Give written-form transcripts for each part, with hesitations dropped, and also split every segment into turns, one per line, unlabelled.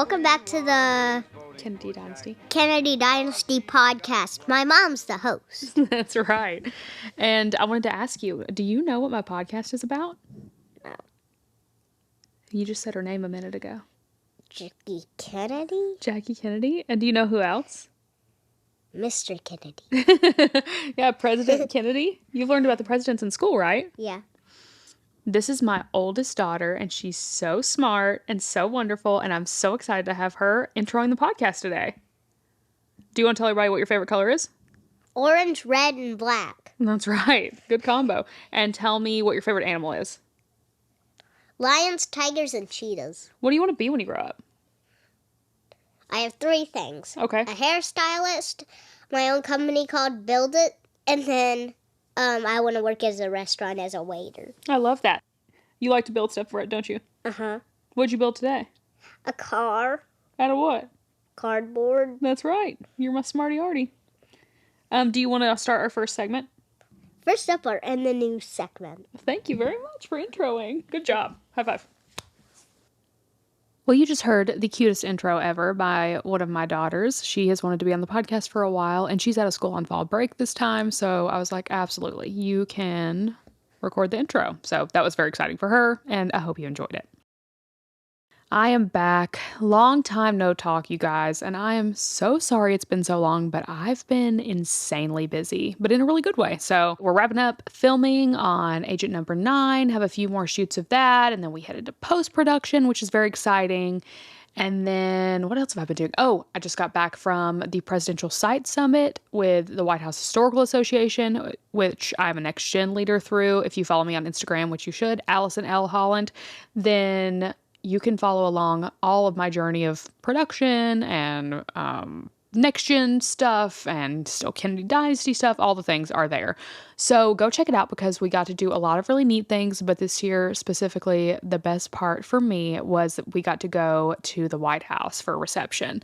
Welcome back to the
Kennedy Dynasty
podcast. My mom's the host.
That's right. And I wanted to ask you, do you know what my podcast is about?
No.
You just said her name a minute ago.
Jackie Kennedy?
Jackie Kennedy? And do you know who else?
Mr. Kennedy.
Yeah, President Kennedy. You've learned about the presidents in school, right?
Yeah.
This is my oldest daughter, and she's so smart and so wonderful, and I'm so excited to have her introing the podcast today. Do you want to tell everybody what your favorite color is?
Orange, red, and black.
That's right. Good combo. And tell me what your favorite animal is.
Lions, tigers, and cheetahs.
What do you want to be when you grow up?
I have 3 things.
Okay.
A hairstylist, my own company called Build It, and then I want to work as a restaurant as a waiter.
I love that. You like to build stuff for it, don't you?
Uh-huh.
What'd you build today?
A car.
Out of what?
Cardboard.
That's right. You're my smarty-arty. Do you want to start our first segment?
First up are in the news segment.
Thank you very much for introing. Good job. High five. Well, you just heard the cutest intro ever by one of my daughters. She has wanted to be on the podcast for a while, and she's out of school on fall break this time, so I was like, absolutely, you can record the intro. So that was very exciting for her, and I hope you enjoyed it. I am back. Long time no talk, you guys, and I am so sorry it's been so long, but I've been insanely busy, but in a really good way. So we're wrapping up filming on Agent Number 9, have a few more shoots of that, and then we headed to post-production, which is very exciting. And then what else have I been doing? Oh, I just got back from the Presidential Site Summit with the White House Historical Association, which I'm a Next Gen leader through. If you follow me on Instagram, which you should, Alyson L. Holland, then you can follow along all of my journey of production and Next Gen stuff and still Kennedy Dynasty stuff. All the things are there. So go check it out because we got to do a lot of really neat things. But this year specifically, the best part for me was that we got to go to the White House for a reception.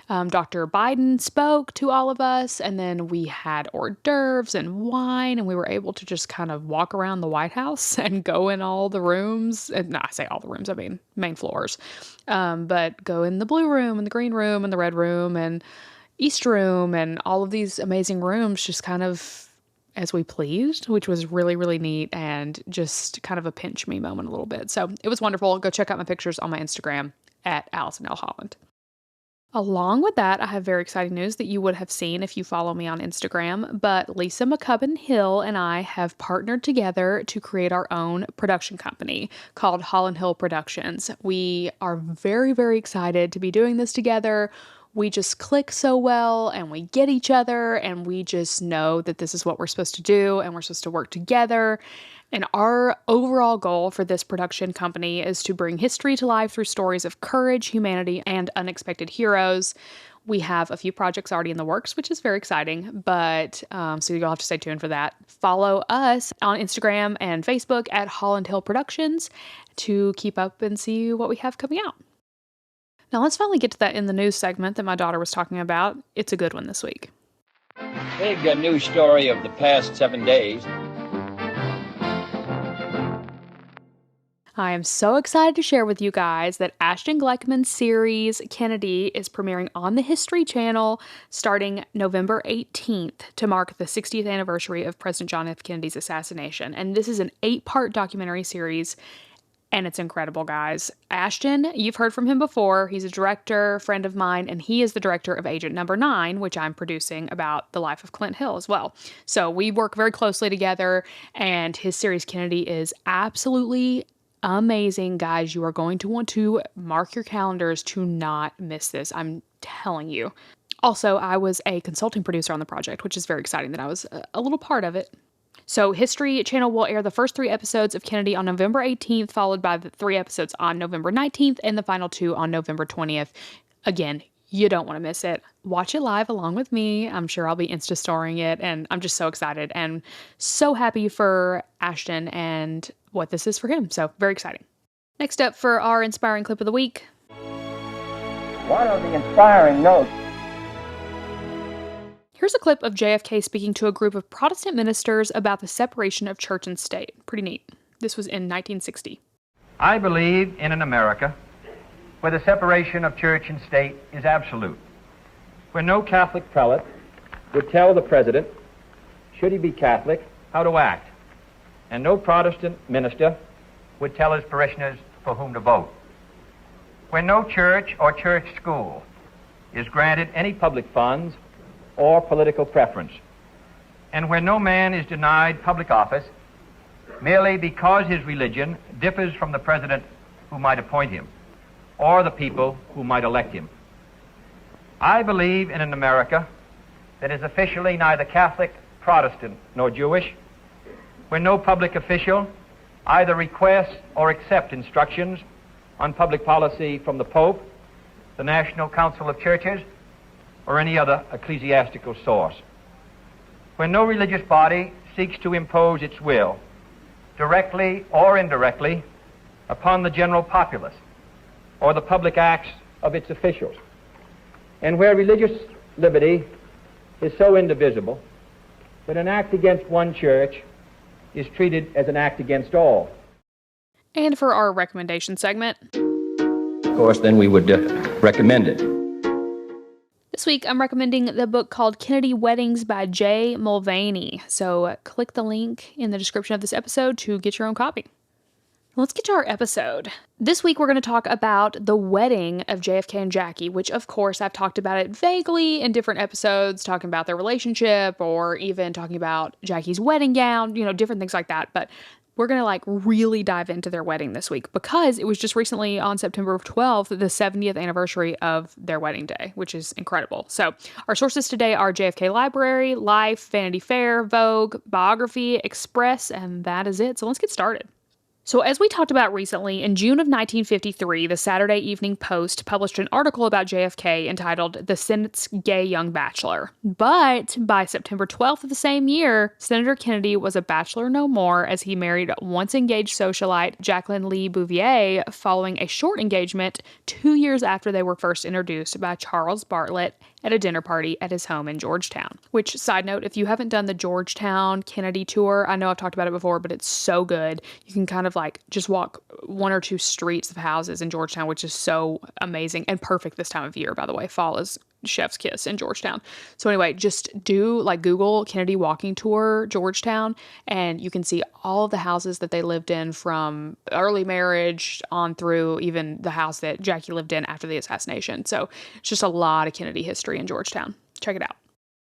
Dr. Biden spoke to all of us, and then we had hors d'oeuvres and wine, and we were able to just kind of walk around the White House and go in all the rooms. And I say all the rooms, I mean main floors. But go in the blue room and the green room and the red room and East room and all of these amazing rooms just kind of as we pleased, which was really, really neat and just kind of a pinch me moment a little bit. So it was wonderful. Go check out my pictures on my Instagram at Alyson L. Holland. Along with that, I have very exciting news that you would have seen if you follow me on Instagram, but Lisa McCubbin Hill and I have partnered together to create our own production company called Holland Hill Productions. We are very, very excited to be doing this together. We just click so well and we get each other and we just know that this is what we're supposed to do and we're supposed to work together. And our overall goal for this production company is to bring history to life through stories of courage, humanity, and unexpected heroes. We have a few projects already in the works, which is very exciting, but so you'll have to stay tuned for that. Follow us on Instagram and Facebook at Holland Hill Productions to keep up and see what we have coming out. Now let's finally get to that in the news segment that my daughter was talking about. It's a good one this week.
Big news story of the past 7 days.
I am so excited to share with you guys that Ashton Gleichman's series, Kennedy, is premiering on the History Channel starting November 18th to mark the 60th anniversary of President John F. Kennedy's assassination. And this is an 8-part documentary series, and it's incredible, guys. Ashton, you've heard from him before. He's a director, friend of mine, and he is the director of Agent Number 9, which I'm producing about the life of Clint Hill as well. So we work very closely together, and his series, Kennedy, is absolutely amazing, guys. You are going to want to mark your calendars to not miss this. I'm telling you. Also, I was a consulting producer on the project, which is very exciting that I was a little part of it. So History Channel will air the first 3 episodes of Kennedy on November 18th, followed by the 3 episodes on November 19th, and the final 2 on November 20th. Again, you don't want to miss it. Watch it live along with me. I'm sure I'll be Insta-storying it, and I'm just so excited and so happy for Ashton and what this is for him. So very exciting. Next up for our inspiring clip of the week.
One of the inspiring notes.
Here's a clip of JFK speaking to a group of Protestant ministers about the separation of church and state. Pretty neat. This was in 1960.
I believe in an America where the separation of church and state is absolute, where no Catholic prelate would tell the president, should he be Catholic, how to act, and no Protestant minister would tell his parishioners for whom to vote, where no church or church school is granted any public funds or political preference, and where no man is denied public office merely because his religion differs from the president who might appoint him or the people who might elect him. I believe in an America that is officially neither Catholic, Protestant, nor Jewish, where no public official either requests or accepts instructions on public policy from the Pope, the National Council of Churches, or any other ecclesiastical source, where no religious body seeks to impose its will, directly or indirectly, upon the general populace or the public acts of its officials, and where religious liberty is so indivisible that an act against one church is treated as an act against all.
And for our recommendation segment,
Of course, then we would recommend it.
this week I'm recommending the book called Kennedy Weddings by Jay Mulvaney. So click the link in the description of this episode to get your own copy. Let's get to our episode. This week, we're going to talk about the wedding of JFK and Jackie, which, of course, I've talked about it vaguely in different episodes, talking about their relationship or even talking about Jackie's wedding gown, different things like that. But we're going to really dive into their wedding this week because it was just recently on September 12th, the 70th anniversary of their wedding day, which is incredible. So our sources today are JFK Library, Life, Vanity Fair, Vogue, Biography, Express, and that is it. So let's get started. So as we talked about recently, in June of 1953, the Saturday Evening Post published an article about JFK entitled The Senate's Gay Young Bachelor. But by September 12th of the same year, Senator Kennedy was a bachelor no more as he married once engaged socialite Jacqueline Lee Bouvier following a short engagement 2 years after they were first introduced by Charles Bartlett at a dinner party at his home in Georgetown. Which, side note, if you haven't done the Georgetown Kennedy tour, I know I've talked about it before, but it's so good. You can kind of just walk one or two streets of houses in Georgetown, which is so amazing and perfect this time of year, by the way. Fall is chef's kiss in Georgetown. So anyway, just do Google Kennedy walking tour Georgetown and you can see all of the houses that they lived in from early marriage on through even the house that Jackie lived in after the assassination. So it's just a lot of Kennedy history in Georgetown. Check it out.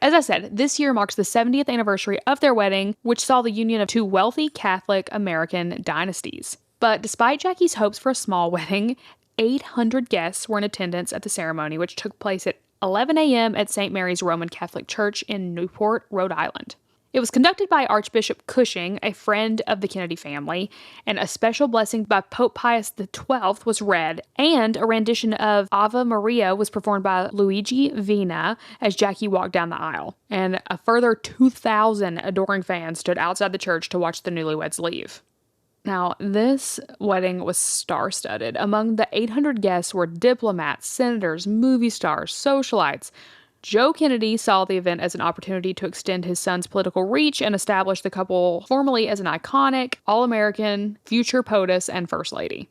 As I said, this year marks the 70th anniversary of their wedding, which saw the union of two wealthy Catholic American dynasties. But despite Jackie's hopes for a small wedding, 800 guests were in attendance at the ceremony, which took place at 11 a.m. at St. Mary's Roman Catholic Church in Newport, Rhode Island. It was conducted by Archbishop Cushing, a friend of the Kennedy family, and a special blessing by Pope Pius XII was read, and a rendition of Ave Maria was performed by Luigi Vina as Jackie walked down the aisle. And a further 2,000 adoring fans stood outside the church to watch the newlyweds leave. Now, this wedding was star-studded. Among the 800 guests were diplomats, senators, movie stars, socialites. Joe Kennedy saw the event as an opportunity to extend his son's political reach and establish the couple formally as an iconic, all-American, future POTUS and First Lady.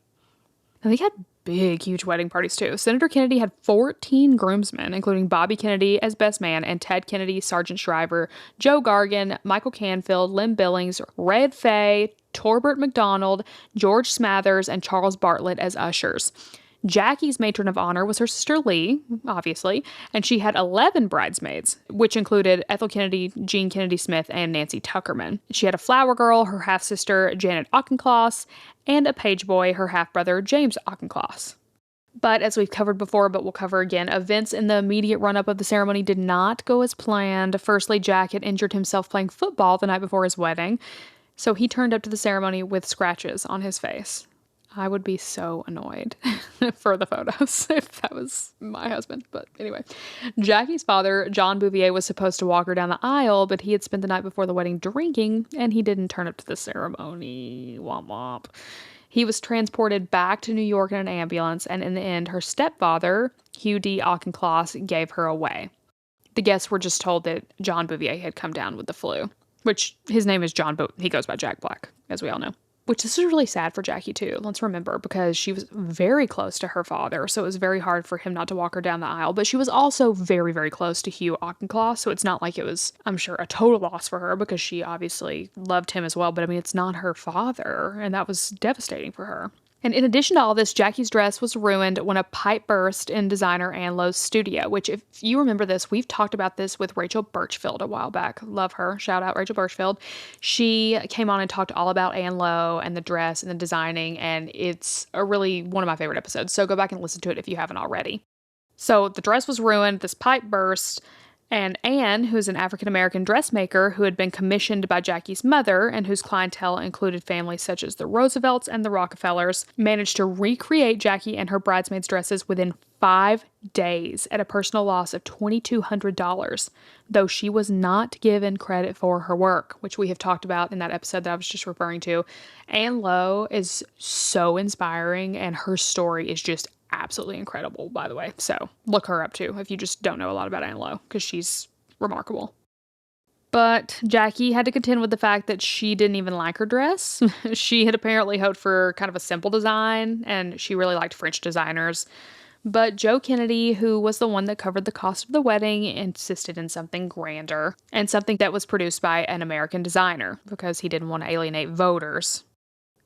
Now, they had big, huge wedding parties, too. Senator Kennedy had 14 groomsmen, including Bobby Kennedy as best man and Ted Kennedy, Sergeant Shriver, Joe Gargan, Michael Canfield, Lynn Billings, Red Fay, Torbert McDonald, George Smathers, and Charles Bartlett as ushers. Jackie's matron of honor was her sister Lee, obviously, and she had 11 bridesmaids, which included Ethel Kennedy, Jean Kennedy Smith, and Nancy Tuckerman. She had a flower girl, her half-sister Janet Auchincloss, and a page boy, her half-brother James Auchincloss. But as we've covered before, but we'll cover again, events in the immediate run-up of the ceremony did not go as planned. Firstly, Jack had injured himself playing football the night before his wedding, so he turned up to the ceremony with scratches on his face. I would be so annoyed for the photos if that was my husband. But anyway, Jackie's father, John Bouvier, was supposed to walk her down the aisle, but he had spent the night before the wedding drinking, and he didn't turn up to the ceremony. Womp womp. He was transported back to New York in an ambulance, and in the end, her stepfather, Hugh D. Auchincloss, gave her away. The guests were just told that John Bouvier had come down with the flu, which his name is John, but he goes by Jack Black, as we all know. which this is really sad for Jackie too, let's remember, because she was very close to her father, so it was very hard for him not to walk her down the aisle, but she was also very, very close to Hugh Auchincloss, so it's not like it was, I'm sure, a total loss for her, because she obviously loved him as well, but I mean, it's not her father, and that was devastating for her. And in addition to all this, Jackie's dress was ruined when a pipe burst in designer Ann Lowe's studio, which, if you remember this, we've talked about this with Rachel Birchfield a while back. Love her. Shout out Rachel Birchfield. She came on and talked all about Ann Lowe and the dress and the designing, and it's a really one of my favorite episodes. So go back and listen to it if you haven't already. So the dress was ruined, this pipe burst, and Anne, who's an African-American dressmaker who had been commissioned by Jackie's mother and whose clientele included families such as the Roosevelts and the Rockefellers, managed to recreate Jackie and her bridesmaids' dresses within 5 days at a personal loss of $2,200, though she was not given credit for her work, which we have talked about in that episode that I was just referring to. Ann Lowe is so inspiring, and her story is just absolutely incredible, by the way. So look her up too if you just don't know a lot about Ann Lowe, because she's remarkable. But Jackie had to contend with the fact that she didn't even like her dress. She had apparently hoped for kind of a simple design, and she really liked French designers. But Joe Kennedy, who was the one that covered the cost of the wedding, insisted in something grander and something that was produced by an American designer because he didn't want to alienate voters.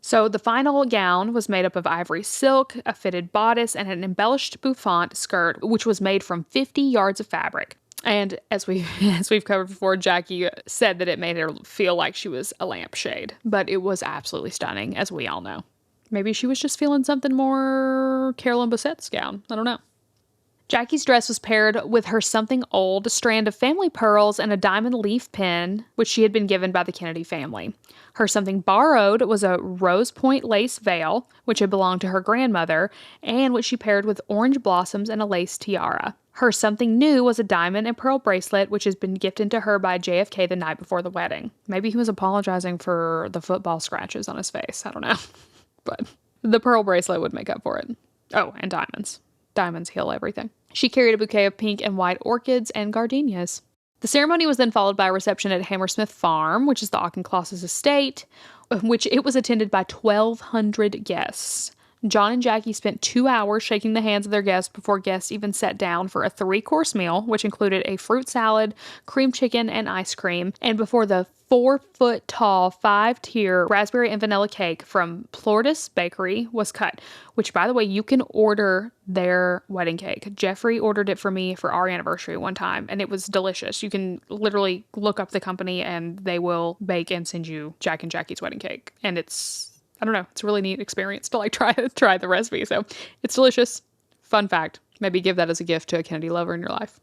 So the final gown was made up of ivory silk, a fitted bodice, and an embellished bouffant skirt, which was made from 50 yards of fabric. And as we've covered before, Jackie said that it made her feel like she was a lampshade, but it was absolutely stunning, as we all know. Maybe she was just feeling something more Carolyn Bassett's gown. I don't know. Jackie's dress was paired with her something old strand of family pearls and a diamond leaf pin, which she had been given by the Kennedy family. Her something borrowed was a rose point lace veil, which had belonged to her grandmother, and which she paired with orange blossoms and a lace tiara. Her something new was a diamond and pearl bracelet, which has been gifted to her by JFK the night before the wedding. Maybe he was apologizing for the football scratches on his face. I don't know. But the pearl bracelet would make up for it. Oh, and diamonds. Diamonds heal everything. She carried a bouquet of pink and white orchids and gardenias. The ceremony was then followed by a reception at Hammersmith Farm, which is the Auchinclosses' estate, which it was attended by 1,200 guests. John and Jackie spent 2 hours shaking the hands of their guests before guests even sat down for a 3-course meal, which included a fruit salad, cream chicken, and ice cream, and before the 4-foot-tall, 5-tier raspberry and vanilla cake from Plortis Bakery was cut, which, by the way, you can order their wedding cake. Jeffrey ordered it for me for our anniversary one time, and it was delicious. You can literally look up the company, and they will bake and send you Jack and Jackie's wedding cake, and it's, I don't know, it's a really neat experience to like try the recipe. So it's delicious. Fun fact, maybe give that as a gift to a Kennedy lover in your life.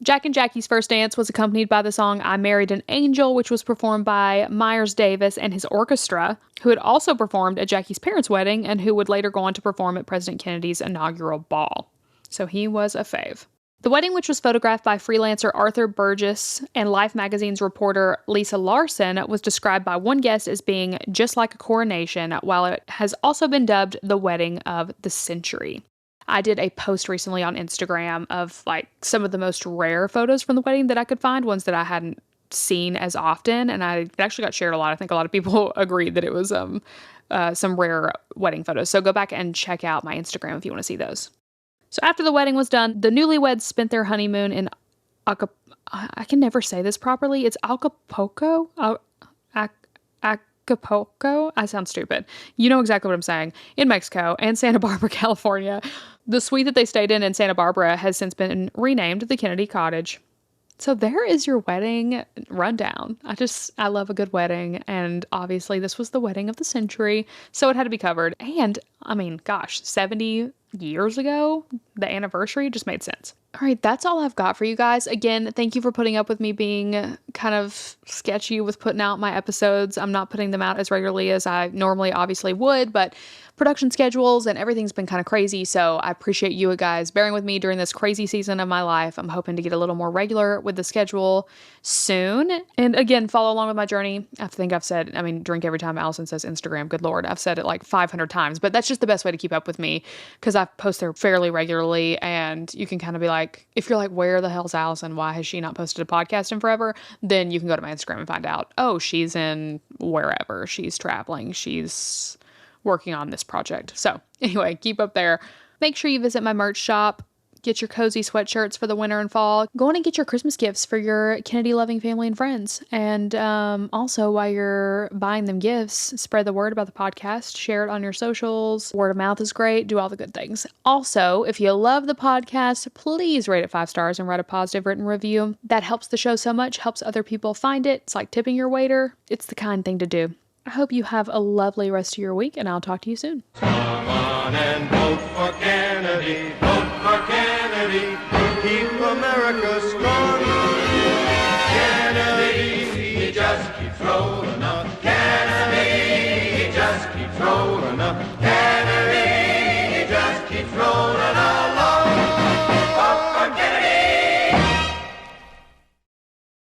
Jack and Jackie's first dance was accompanied by the song I Married an Angel, which was performed by Myers Davis and his orchestra, who had also performed at Jackie's parents' wedding and who would later go on to perform at President Kennedy's inaugural ball. So he was a fave. The wedding, which was photographed by freelancer Arthur Burgess and Life magazine's reporter Lisa Larson, was described by one guest as being just like a coronation, while it has also been dubbed the wedding of the century. I did a post recently on Instagram of like some of the most rare photos from the wedding that I could find, ones that I hadn't seen as often, and it actually got shared a lot. I think a lot of people agreed that it was some rare wedding photos. So go back and check out my Instagram if you want to see those. So after the wedding was done, the newlyweds spent their honeymoon in I can never say this properly. It's Acapulco? Acapulco? I sound stupid. You know exactly what I'm saying. In Mexico and Santa Barbara, California. The suite that they stayed in Santa Barbara has since been renamed the Kennedy Cottage. So there is your wedding rundown. I love a good wedding, and obviously this was the wedding of the century, so it had to be covered. And, I mean, gosh, 70 years ago, the anniversary just made sense. All right, that's all I've got for you guys. Again, thank you for putting up with me being kind of sketchy with putting out my episodes. I'm not putting them out as regularly as I normally obviously would, but production schedules and everything's been kind of crazy, so I appreciate you guys bearing with me during this crazy season of my life. I'm hoping to get a little more regular with the schedule soon. And again, follow along with my journey. I think I've said, drink every time Alyson says Instagram. Good Lord, I've said it like 500 times, but that's just the best way to keep up with me because I post there fairly regularly, and you can kind of be like, like, if you're like, where the hell's Alyson? Why has she not posted a podcast in forever? Then you can go to my Instagram and find out, oh, she's in wherever. She's traveling. She's working on this project. So anyway, keep up there. Make sure you visit my merch shop. Get your cozy sweatshirts for the winter and fall. Go on and get your Christmas gifts for your Kennedy-loving family and friends. And also, while you're buying them gifts, spread the word about the podcast. Share it on your socials. Word of mouth is great. Do all the good things. Also, if you love the podcast, please rate it 5 stars and write a positive written review. That helps the show so much, helps other people find it. It's like tipping your waiter. It's the kind thing to do. I hope you have a lovely rest of your week, and I'll talk to you soon.
Come on and vote for Kennedy. Vote for Kennedy. Keep America strong.